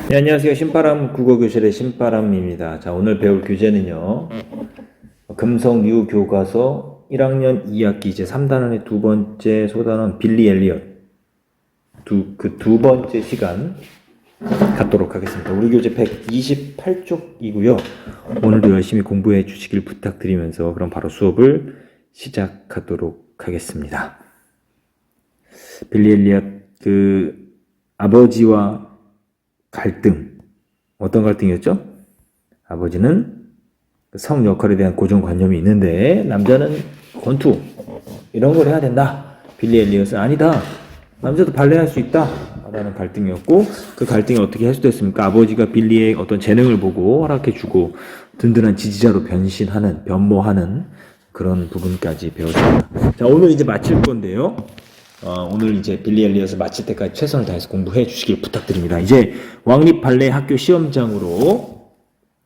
네, 안녕하세요. 신바람 국어교실의 신바람입니다. 자, 오늘 배울 교재는요. 금성유 교과서 1학년 2학기 이제 3단원의 두 번째 소단원 빌리 엘리엇. 두 번째 시간 갖도록 하겠습니다. 우리 교재 128쪽이고요. 오늘도 열심히 공부해 주시길 부탁드리면서 그럼 바로 수업을 시작하도록 하겠습니다. 빌리 엘리엇 아버지와 갈등. 어떤 갈등이었죠? 아버지는 성 역할에 대한 고정관념이 있는데 남자는 권투 이런 걸 해야 된다. 빌리 엘리엇은 아니다. 남자도 발레할 수 있다. 라는 갈등이었고 그 갈등이 어떻게 해소됐습니까? 아버지가 빌리의 어떤 재능을 보고 허락해주고 든든한 지지자로 변모하는 그런 부분까지 배웠습니다. 자, 오늘 이제 마칠 건데요. 오늘 이제 빌리 엘리엇을 마칠 때까지 최선을 다해서 공부해 주시길 부탁드립니다. 이제 왕립 발레 학교 시험장으로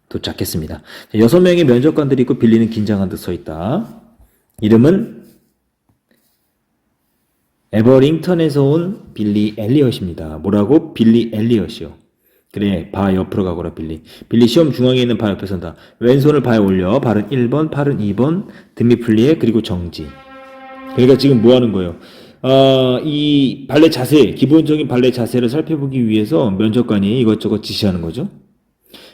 도착했습니다. 6명의 면접관들이 있고 빌리는 긴장한 듯 서 있다. 이름은 에버링턴에서 온 빌리 엘리엇입니다. 뭐라고? 빌리 엘리엇이요. 그래, 바 옆으로 가거라 빌리. 빌리 시험 중앙에 있는 바 옆에 선다. 왼손을 바에 올려. 발은 1번, 팔은 2번, 등밑 플리에, 그리고 정지. 그러니까 지금 뭐 하는 거예요? 이 발레 자세, 기본적인 발레 자세를 살펴보기 위해서 면접관이 이것저것 지시하는 거죠.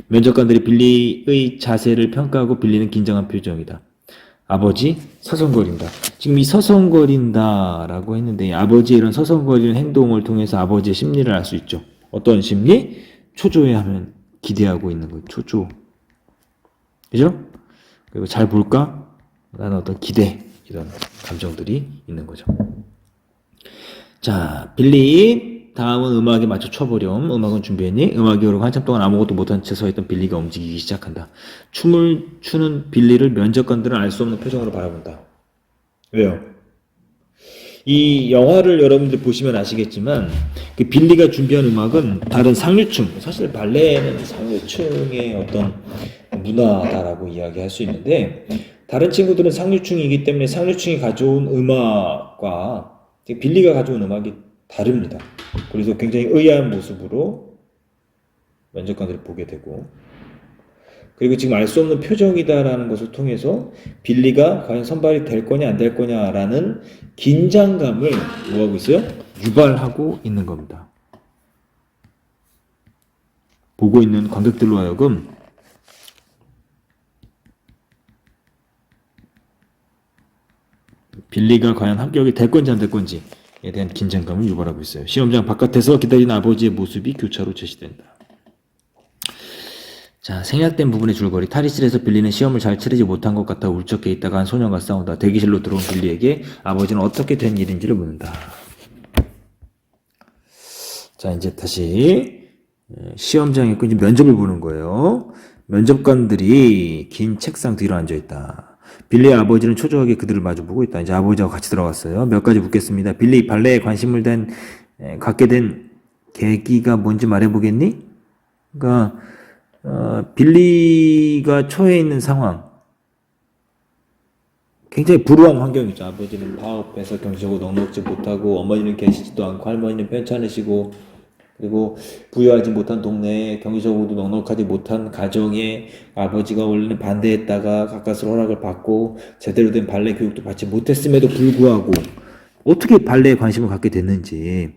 면접관들이 빌리의 자세를 평가하고 빌리는 긴장한 표정이다. 아버지, 서성거린다. 지금 이 서성거린다라고 했는데 아버지의 이런 서성거리는 행동을 통해서 아버지의 심리를 알 수 있죠. 어떤 심리? 초조해하면 기대하고 있는 거예요. 초조. 그죠? 그리고 잘 볼까? 라는 어떤 기대, 이런 감정들이 있는 거죠. 자, 빌리, 다음은 음악에 맞춰 춰보렴. 음악은 준비했니? 음악이 흐르고 한참 동안 아무것도 못한 채 서있던 빌리가 움직이기 시작한다. 춤을 추는 빌리를 면접관들은 알 수 없는 표정으로 바라본다. 왜요? 이 영화를 여러분들 보시면 아시겠지만 그 빌리가 준비한 음악은 다른 상류층, 사실 발레는 상류층의 어떤 문화다라고 이야기할 수 있는데 다른 친구들은 상류층이기 때문에 상류층이 가져온 음악과 빌리가 가져온 음악이 다릅니다. 그래서 굉장히 의아한 모습으로 면접관들이 보게 되고 그리고 지금 알 수 없는 표정이다라는 것을 통해서 빌리가 과연 선발이 될 거냐 안 될 거냐라는 긴장감을 뭐하고 있어요? 유발하고 있는 겁니다. 보고 있는 관객들로 하여금 빌리가 과연 합격이 될 건지 안 될 건지에 대한 긴장감을 유발하고 있어요. 시험장 바깥에서 기다리는 아버지의 모습이 교차로 제시된다. 자, 생략된 부분의 줄거리. 탈의실에서 빌리는 시험을 잘 치르지 못한 것 같아 울적해 있다가 한 소년과 싸운다. 대기실로 들어온 빌리에게 아버지는 어떻게 된 일인지를 묻는다. 자, 이제 다시 시험장에 있고 이제 면접을 보는 거예요. 면접관들이 긴 책상 뒤로 앉아있다. 빌리의 아버지는 초조하게 그들을 마주보고 있다. 이제 아버지하고 같이 들어갔어요. 몇 가지 묻겠습니다. 빌리, 발레에 관심을 갖게 된 계기가 뭔지 말해보겠니? 그러니까 빌리가 처해 있는 상황, 굉장히 불우한 환경이죠. 아버지는 파업해서 경제적으로 넉넉지 못하고 어머니는 계시지도 않고 할머니는 편찮으시고 그리고 부유하지 못한 동네에 경제적으로도 넉넉하지 못한 가정에 아버지가 원래는 반대했다가 가까스로 허락을 받고 제대로 된 발레 교육도 받지 못했음에도 불구하고 어떻게 발레에 관심을 갖게 됐는지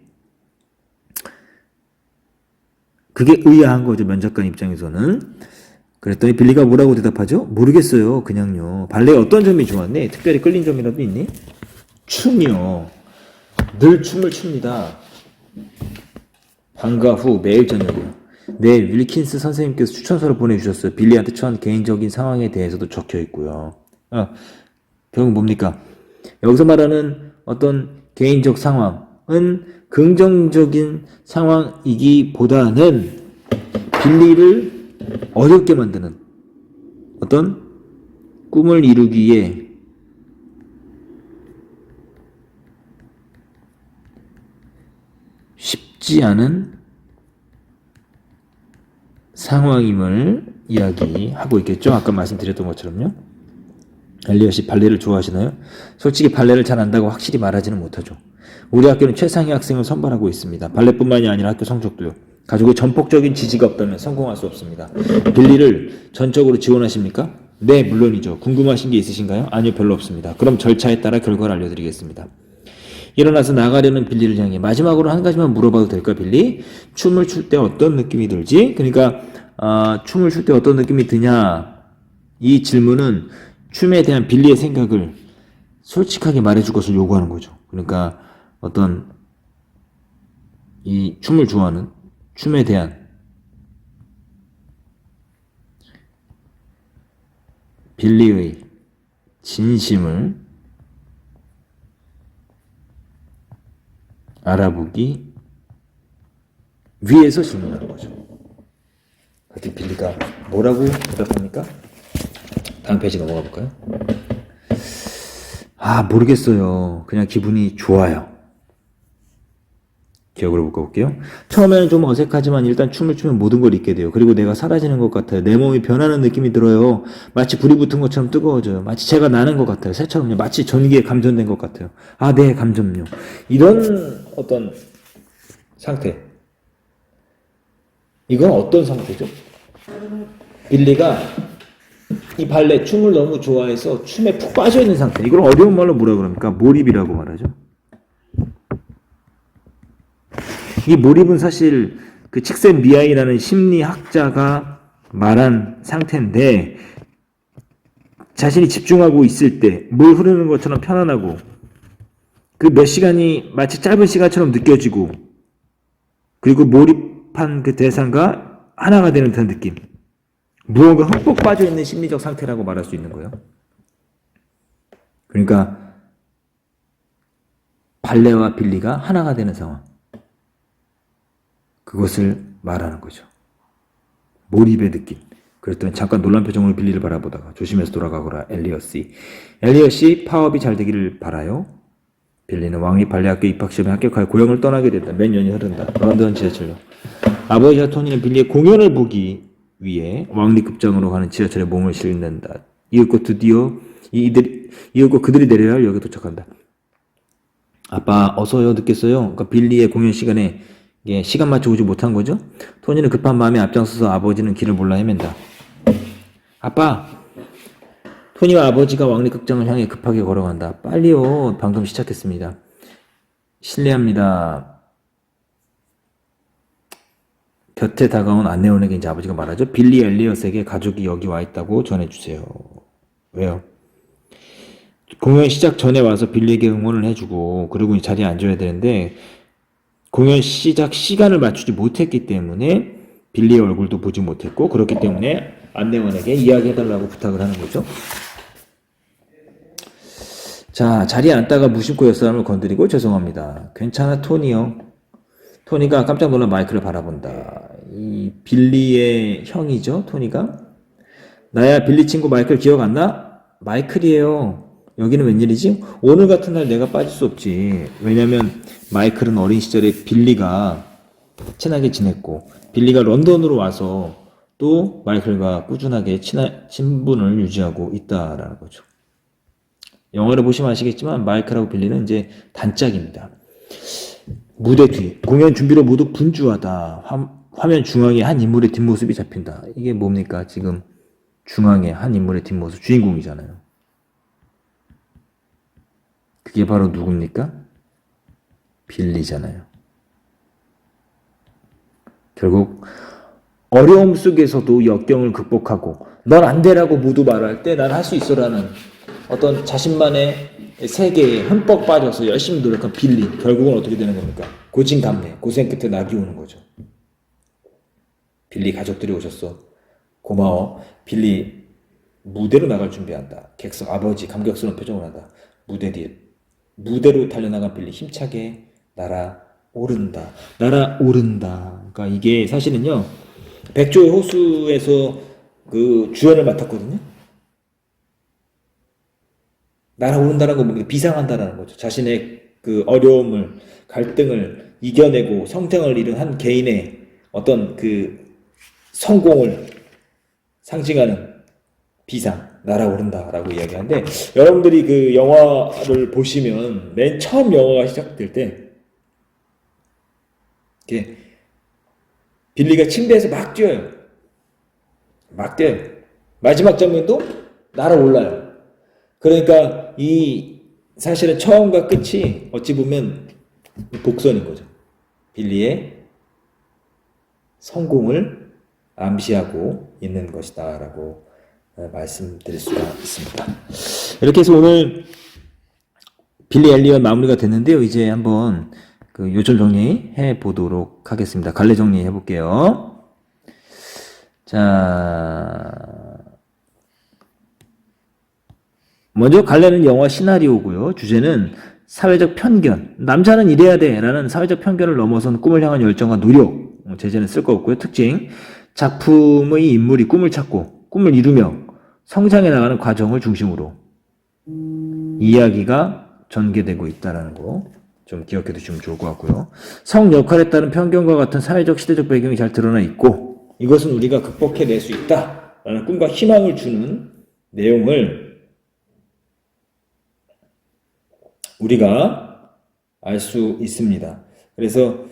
그게 의아한 거죠. 면접관 입장에서는. 그랬더니 빌리가 뭐라고 대답하죠? 모르겠어요. 그냥요. 발레에 어떤 점이 좋았니? 특별히 끌린 점이라도 있니? 춤이요. 늘 춤을 춥니다. 방과 후 매일 저녁이요. 내일 윌킨스 선생님께서 추천서를 보내주셨어요. 빌리한테 처한 개인적인 상황에 대해서도 적혀 있고요. 결국 뭡니까? 여기서 말하는 어떤 개인적 상황은 긍정적인 상황이기보다는 빌리를 어렵게 만드는 어떤 꿈을 이루기에 쉽지 않은 상황임을 이야기하고 있겠죠. 아까 말씀드렸던 것처럼요. 엘리엇이 발레를 좋아하시나요? 솔직히 발레를 잘 안다고 확실히 말하지는 못하죠. 우리 학교는 최상위 학생을 선발하고 있습니다. 발레뿐만이 아니라 학교 성적도요. 가족의 전폭적인 지지가 없다면 성공할 수 없습니다. 빌리를 전적으로 지원하십니까? 네, 물론이죠. 궁금하신 게 있으신가요? 아니요, 별로 없습니다. 그럼 절차에 따라 결과를 알려드리겠습니다. 일어나서 나가려는 빌리를 향해 마지막으로 한 가지만 물어봐도 될까, 빌리? 춤을 출 때 어떤 느낌이 들지? 그러니까 춤을 출 때 어떤 느낌이 드냐? 이 질문은 춤에 대한 빌리의 생각을 솔직하게 말해줄 것을 요구하는 거죠. 그러니까 어떤 이 춤을 좋아하는 춤에 대한 빌리의 진심을 알아보기 위해서 질문하는 거죠. 그때 빌리가 뭐라고 대답합니까? 다음 페이지 넘어가 볼까요? 모르겠어요. 그냥 기분이 좋아요. 기억을 볼게요. 처음에는 좀 어색하지만 일단 춤을 추면 모든 걸 잊게 돼요. 그리고 내가 사라지는 것 같아요. 내 몸이 변하는 느낌이 들어요. 마치 불이 붙은 것처럼 뜨거워져요. 마치 제가 나는 것 같아요. 새처럼요. 마치 전기에 감전된 것 같아요. 네, 감전요. 이런 어떤 상태. 이건 어떤 상태죠? 빌리가 이 발레 춤을 너무 좋아해서 춤에 푹 빠져 있는 상태. 이걸 어려운 말로 뭐라 그럽니까? 몰입이라고 말하죠. 이 몰입은 사실 그 칙센미아이라는 심리학자가 말한 상태인데, 자신이 집중하고 있을 때 물 흐르는 것처럼 편안하고 그 몇 시간이 마치 짧은 시간처럼 느껴지고, 그리고 몰입한 그 대상과 하나가 되는 듯한 느낌, 무언가 흠뻑 빠져있는 심리적 상태라고 말할 수 있는 거예요. 그러니까 발레와 빌리가 하나가 되는 상황, 그것을 말하는 거죠. 몰입의 느낌. 그랬더니 잠깐 놀란 표정으로 빌리를 바라보다가 조심해서 돌아가거라, 엘리엇이. 엘리엇이 파업이 잘 되기를 바라요. 빌리는 왕립 발레학교 입학시험에 합격하여 고향을 떠나게 됐다. 몇 년이 흐른다. 런던 지하철로. 아버지와 토니는 빌리의 공연을 보기 위해 왕립극장으로 가는 지하철에 몸을 실는다. 이윽고 그들이 내려야 할 역에 도착한다. 아빠 어서요. 늦겠어요. 그러니까 빌리의 공연 시간에 시간 맞춰 오지 못한 거죠. 토니는 급한 마음에 앞장서서 아버지는 길을 몰라 헤맨다. 아빠! 토니와 아버지가 왕립극장을 향해 급하게 걸어간다. 빨리요. 방금 시작했습니다. 실례합니다. 곁에 다가온 안내원에게 이제 아버지가 말하죠. 빌리 엘리엇에게 가족이 여기 와 있다고 전해주세요. 왜요? 공연 시작 전에 와서 빌리에게 응원을 해주고 그리고 자리에 앉아야 되는데 공연 시작 시간을 맞추지 못했기 때문에 빌리의 얼굴도 보지 못했고, 그렇기 때문에 안내원에게 이야기해달라고 부탁을 하는 거죠. 자, 자리에 앉다가 무심코 옆사람을 건드리고 죄송합니다. 괜찮아, 토니요. 토니가 깜짝 놀라 마이크를 바라본다. 이 빌리의 형이죠, 토니가. 나야, 빌리 친구 마이클 기억 안 나? 마이클이에요. 여기는 웬일이지? 오늘 같은 날 내가 빠질 수 없지. 왜냐면 마이클은 어린 시절에 빌리가 친하게 지냈고, 빌리가 런던으로 와서 또 마이클과 꾸준하게 친분을 유지하고 있다라는 거죠. 영화를 보시면 아시겠지만 마이클하고 빌리는 이제 단짝입니다. 무대 뒤 공연 준비로 모두 분주하다. 화면 중앙에 한 인물의 뒷모습이 잡힌다. 이게 뭡니까? 지금 중앙에 한 인물의 뒷모습, 주인공이잖아요. 그게 바로 누굽니까? 빌리잖아요. 결국 어려움 속에서도 역경을 극복하고 넌 안 되라고 모두 말할 때 난 할 수 있어라는 어떤 자신만의 세계에 흠뻑 빠져서 열심히 노력한 빌리, 결국은 어떻게 되는 겁니까? 고진감래, 고생 끝에 낙이 오는 거죠. 빌리 가족들이 오셨어. 고마워. 빌리 무대로 나갈 준비한다. 객석 아버지 감격스러운 표정을 한다. 무대 뒤에 무대로 달려나간 빌리 힘차게 날아오른다. 날아오른다. 그러니까 이게 사실은요, 백조의 호수에서 그 주연을 맡았거든요. 날아오른다는 건 뭡니까? 비상한다라는 거죠. 자신의 그 어려움을, 갈등을 이겨내고 성장을 이룬 한 개인의 어떤 그 성공을 상징하는 비상, 날아오른다라고 이야기하는데, 여러분들이 그 영화를 보시면 맨 처음 영화가 시작될 때 이렇게 빌리가 침대에서 막 뛰어요. 막 뛰어요. 마지막 장면도 날아올라요. 그러니까 이 사실은 처음과 끝이 어찌 보면 복선인 거죠. 빌리의 성공을 암시하고 있는 것이다 라고 말씀드릴 수가 있습니다. 이렇게 해서 오늘 빌리 엘리엇 마무리가 됐는데요. 이제 한번 그 요절 정리해 보도록 하겠습니다. 갈래 정리해 볼게요. 자, 먼저 갈래는 영화 시나리오고요. 주제는 사회적 편견. 남자는 이래야 돼 라는 사회적 편견을 넘어선 꿈을 향한 열정과 노력. 제재는 쓸 거 없고요. 특징. 작품의 인물이 꿈을 찾고 꿈을 이루며 성장해 나가는 과정을 중심으로 이야기가 전개되고 있다는 거 좀 기억해 두시면 좋을 것 같고요. 성 역할에 따른 편견과 같은 사회적 시대적 배경이 잘 드러나 있고 이것은 우리가 극복해낼 수 있다라는 꿈과 희망을 주는 내용을 우리가 알 수 있습니다. 그래서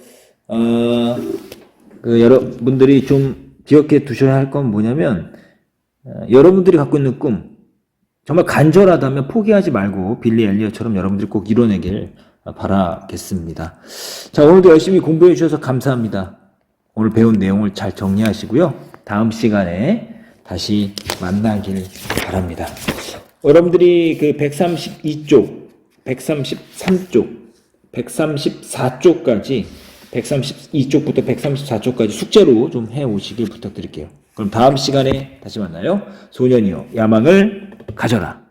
여러분들이 좀 기억해 두셔야 할 건 뭐냐면 여러분들이 갖고 있는 꿈 정말 간절하다면 포기하지 말고 빌리 엘리엇처럼 여러분들이 꼭 이뤄내길 바라겠습니다. 자, 오늘도 열심히 공부해 주셔서 감사합니다. 오늘 배운 내용을 잘 정리하시고요. 다음 시간에 다시 만나길 바랍니다. 여러분들이 그 132쪽, 133쪽, 134쪽까지 132쪽부터 134쪽까지 숙제로 좀 해오시길 부탁드릴게요. 그럼 다음 시간에 다시 만나요. 소년이여 야망을 가져라.